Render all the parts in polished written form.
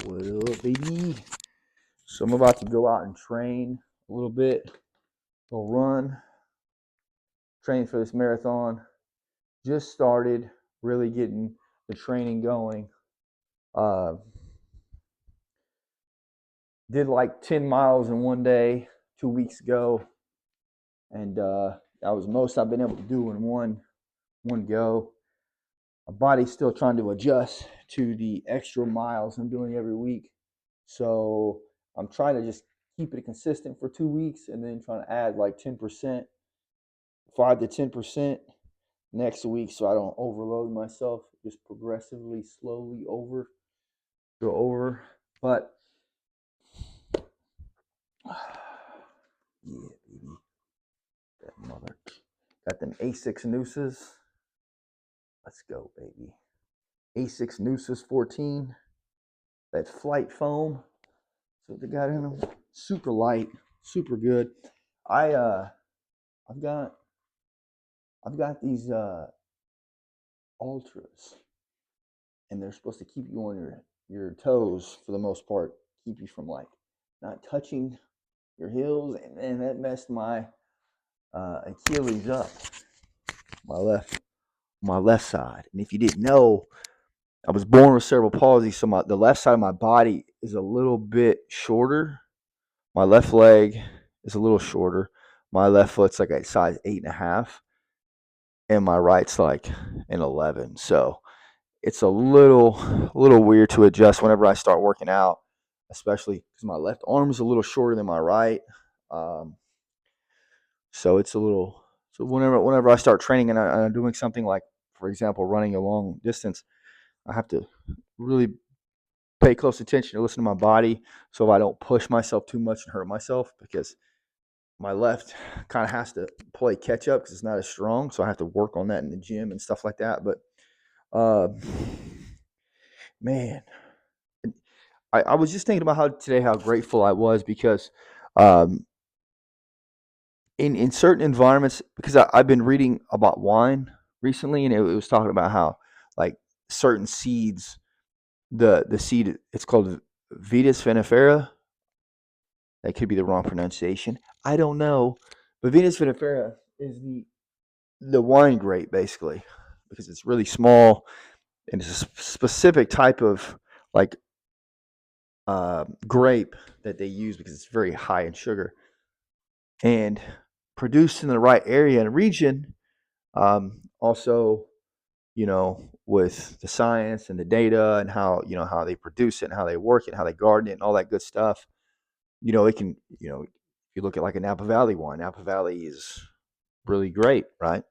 What up, baby? So I'm about to go out and train a little bit. Go run, train for this marathon. Just started really getting the training going. Uh, did like 10 miles in one day 2 weeks ago, and that was most I've been able to do in one go. My body's still trying to adjust to the extra miles I'm doing every week. So I'm trying to just keep it consistent for 2 weeks and then trying to add like 10%, 5 to 10% next week so I don't overload myself, just progressively, slowly go over. But yeah, baby. That mother. Got them Asics nooses. Let's go, baby. Asics nooses 14. That flight foam. So they got in them. Super light, super good. I've got these ultras, and they're supposed to keep you on your toes for the most part, keep you from like not touching your heels, and that messed my Achilles up, my left side. And if you didn't know, I was born with cerebral palsy, so the left side of my body is a little bit shorter. My left leg is a little shorter. My left foot's like a size 8.5, and my right's like an 11. So it's a little weird to adjust whenever I start working out, especially because my left arm is a little shorter than my right. Um, so it's a little. So whenever I start training and I'm doing something like, for example, running a long distance, I have to really pay close attention to listen to my body so I don't push myself too much and hurt myself, because my left kind of has to play catch up because it's not as strong. So I have to work on that in the gym and stuff like that. But uh, man, I was just thinking about how grateful I was because um, in certain environments, because I've been reading about wine recently, and it was talking about how like certain seeds, the seed, it's called Vitis vinifera. That could be the wrong pronunciation. I don't know, but Vitis vinifera is the wine grape basically, because it's really small and it's a specific type of like grape that they use because it's very high in sugar and produced in the right area and region. Also, with the science and the data and how they produce it and how they work it and how they garden it and all that good stuff, it can, if you look at like a Napa Valley wine, Napa Valley is really great, right?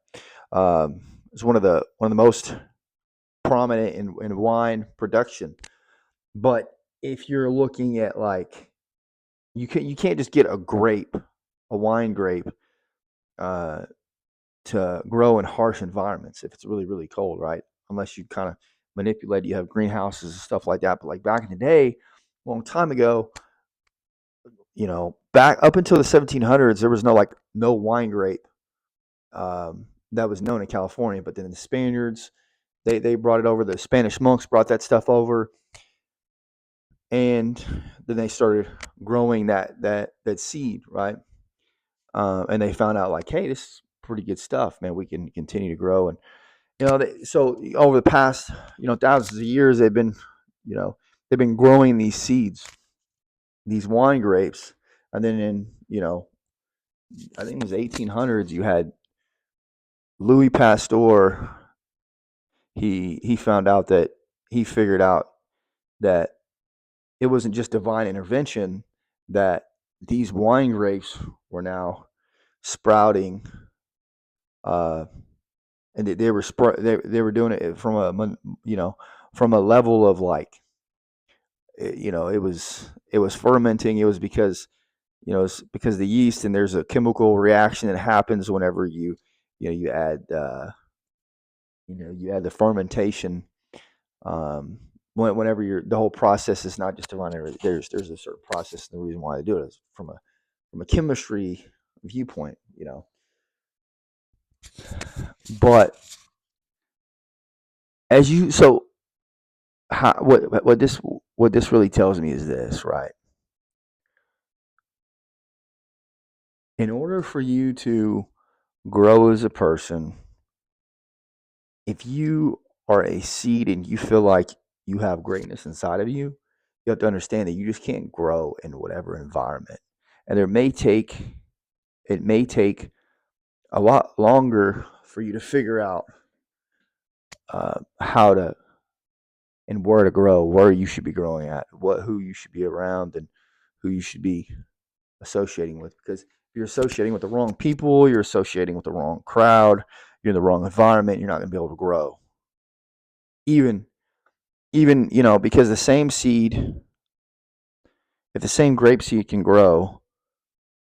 It's one of the most prominent in wine production. But if you're looking at like, you can't just get a wine grape, uh, to grow in harsh environments if it's really really cold, right? Unless you kind of manipulate, you have greenhouses and stuff like that. But like back in the day, a long time ago, back up until the 1700s, there was no wine grape that was known in California. But then the Spaniards, they brought it over. The Spanish monks brought that stuff over, and then they started growing that seed, right? And they found out like, hey, this is pretty good stuff, man. We can continue to grow, and so over the past thousands of years, you know they've been growing these seeds, these wine grapes, and then in I think it was 1800s, you had Louis Pasteur. He found out that he figured out that it wasn't just divine intervention, that these wine grapes were now sprouting, uh, and they were doing it from from a level of like, it was fermenting. It was because it's because the yeast, and there's a chemical reaction that happens whenever you add you add the fermentation. Whenever the whole process is not just to run it, there's a certain process, and the reason why they do it is from a chemistry viewpoint. But as you so how, what this what this really tells me is this, right? In order for you to grow as a person, if you are a seed and you feel like you have greatness inside of you, you have to understand that you just can't grow in whatever environment. And it may take a lot longer for you to figure out how to and where to grow, where you should be growing at, who you should be around, and who you should be associating with. Because if you're associating with the wrong people, you're associating with the wrong crowd, you're in the wrong environment, you're not going to be able to grow. Even because the same seed, if the same grape seed can grow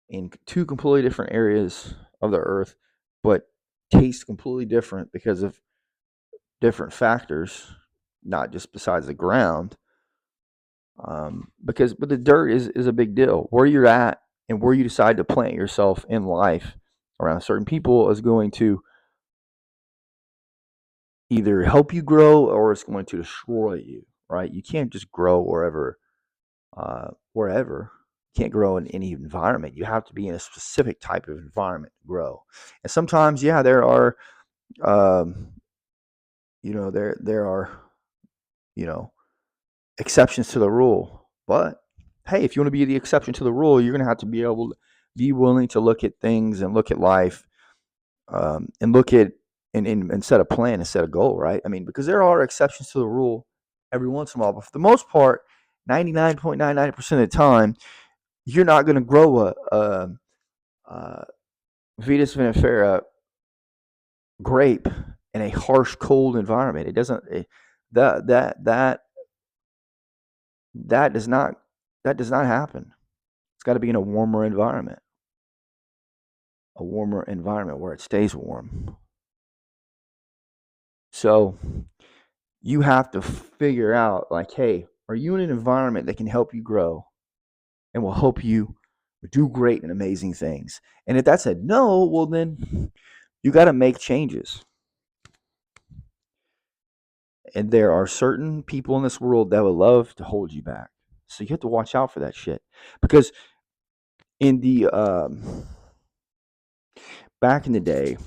in two completely different areas of the earth, but taste completely different because of different factors, not just besides the ground. But the dirt is a big deal. Where you're at and where you decide to plant yourself in life around certain people is going to either help you grow or it's going to destroy you. Right? You can't just grow wherever. You can't grow in any environment. You have to be in a specific type of environment to grow. And sometimes, yeah, there are, um, there are, you know, exceptions to the rule. But hey, if you want to be the exception to the rule, you're going to have to be able to be willing to look at things and look at life, and look at and set a plan and set a goal, right? I mean, because there are exceptions to the rule every once in a while, but for the most part, 99.99% of the time, you're not going to grow a Vitis vinifera grape in a harsh, cold environment. It doesn't. That that that that does not happen. It's got to be in a warmer environment where it stays warm. So you have to figure out, like, hey, are you in an environment that can help you grow and will help you do great and amazing things? And if that's a no, well, then you got to make changes. And there are certain people in this world that would love to hold you back. So you have to watch out for that shit. Because in the back in the day,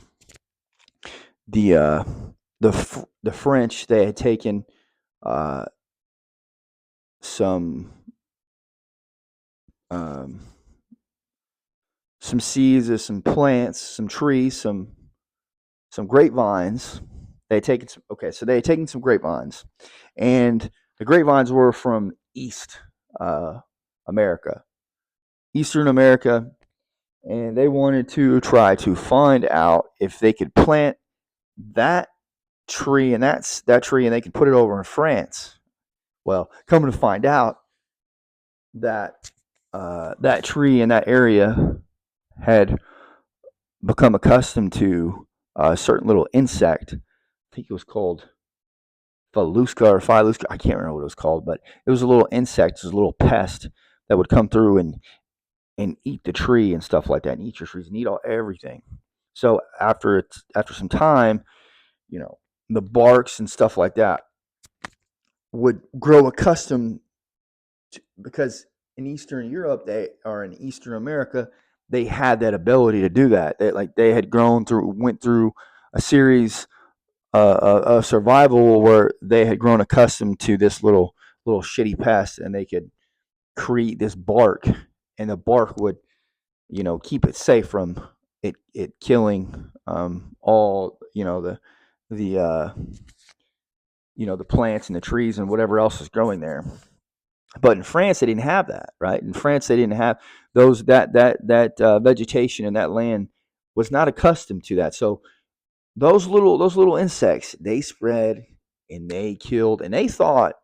the the French, they had taken uh, some um, some seeds of some plants, some trees, some grapevines. They had taken so they had taken some grapevines, and the grapevines were from uh, America, Eastern America, and they wanted to try to find out if they could plant that tree and that tree, and they could put it over in France. Well, coming to find out that that tree in that area had become accustomed to a certain little insect. I think it was called Faluska or Filuska. I can't remember what it was called, but it was a little insect, it was a little pest that would come through and eat the tree and stuff like that, and eat your trees and eat everything. So after some time, you know, the barks and stuff like that would grow accustomed to, because in Eastern Europe, they or in Eastern America, they had that ability to do that. They had went through a series of survival where they had grown accustomed to this little shitty pest, and they could create this bark, and the bark would, keep it safe from it killing all, the the plants and the trees and whatever else is growing there. But in France, they didn't have that, right? In France, they didn't have that vegetation, and that land was not accustomed to that. So those little insects, they spread and they killed, and they thought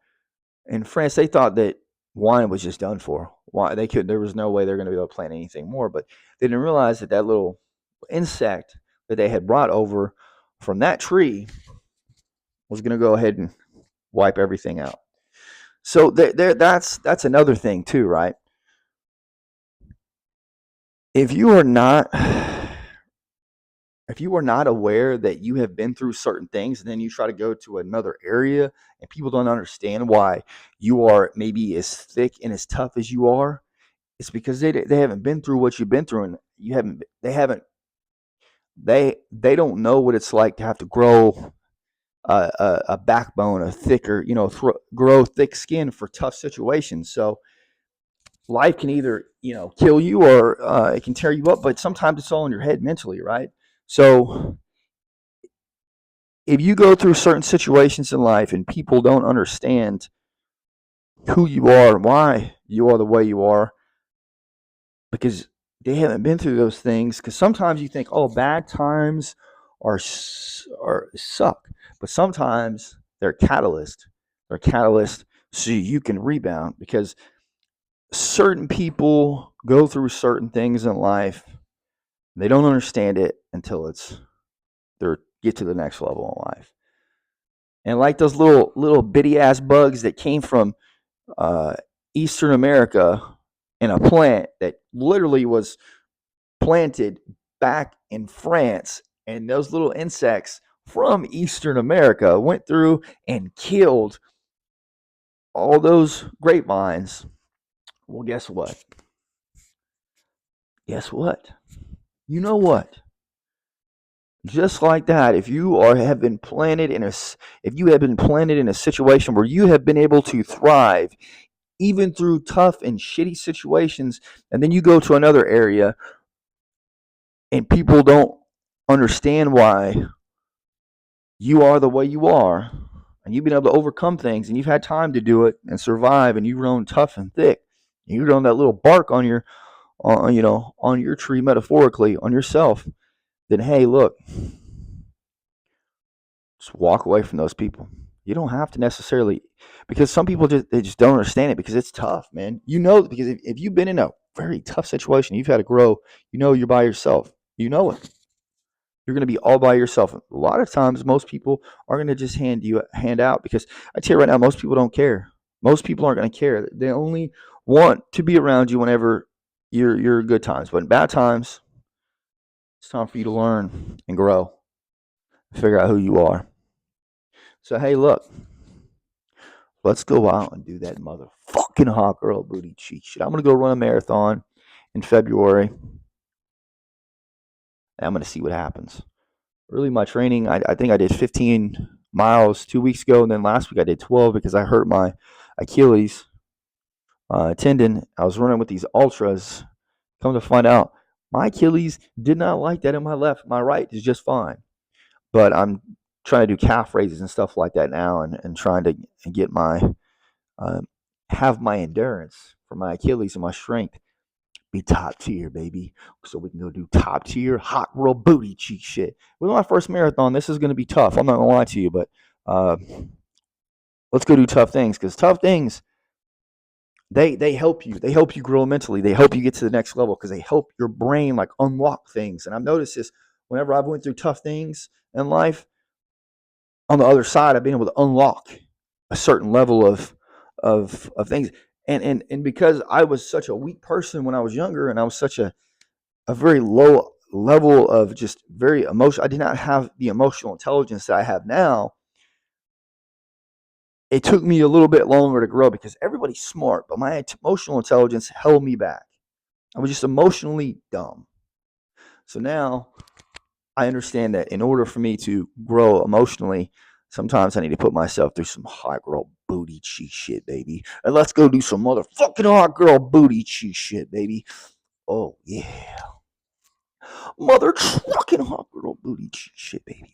in France, they thought that wine was just done for. Why there was no way they're going to be able to plant anything more. But they didn't realize that that little insect that they had brought over from that tree was going to go ahead and wipe everything out. So that's another thing too, right? If you are not if you are not aware that you have been through certain things and then you try to go to another area and people don't understand why you are maybe as thick and as tough as you are, it's because they haven't been through what you've been through, and they don't know what it's like to have to grow a backbone, a thicker, grow thick skin for tough situations. So life can either kill you, or it can tear you up, but sometimes it's all in your head mentally, right? So if you go through certain situations in life and people don't understand who you are and why you are the way you are, because they haven't been through those things, because sometimes you think, oh, bad times are suck, but sometimes they're catalyst so you can rebound, because certain people go through certain things in life. They don't understand it until they get to the next level in life. And like those little bitty ass bugs that came from uh, Eastern America in a plant that literally was planted back in France, and those little insects from Eastern America went through and killed all those grapevines. Well, guess what? Guess what? You know what? Just like that, if you have been planted in a situation where you have been able to thrive even through tough and shitty situations, and then you go to another area and people don't understand why you are the way you are, and you've been able to overcome things, and you've had time to do it and survive, and you've grown tough and thick, and you've grown that little bark on your tree, metaphorically, on yourself, then hey, look, just walk away from those people. You don't have to necessarily, because some people just don't understand it, because it's tough, man. Because if you've been in a very tough situation, you've had to grow, you're by yourself. You know it. You're going to be all by yourself. A lot of times, most people are going to just hand out, because I tell you right now, most people don't care. Most people aren't going to care. They only want to be around you whenever you're good times. But in bad times, it's time for you to learn and grow, figure out who you are. So hey, look, let's go out and do that motherfucking hot girl booty cheek shit. I'm gonna go run a marathon in February, and I'm gonna see what happens. Early my training, I think I did 15 miles 2 weeks ago, and then last week I did 12 because I hurt my Achilles tendon. I was running with these ultras. Come to find out, my Achilles did not like that in my left. My right is just fine. But I'm trying to do calf raises and stuff like that now, and trying to get uh, have my endurance for my Achilles and my strength be top tier, baby. So we can go do top tier hot girl booty cheek shit. With my first marathon, this is going to be tough. I'm not going to lie to you, but uh, let's go do tough things, because tough things, they help you. They help you grow mentally. They help you get to the next level, because they help your brain like unlock things. And I've noticed this whenever I've went through tough things in life. On the other side, I've been able to unlock a certain level of things. And because I was such a weak person when I was younger, and I was such a very low level of just very emotional, I did not have the emotional intelligence that I have now. It took me a little bit longer to grow, because everybody's smart, but my emotional intelligence held me back. I was just emotionally dumb. So now I understand that in order for me to grow emotionally, sometimes I need to put myself through some hot girl booty cheek shit, baby. And let's go do some motherfucking hot girl booty cheek shit, baby. Oh, yeah. Mother trucking hot girl booty cheek shit, baby.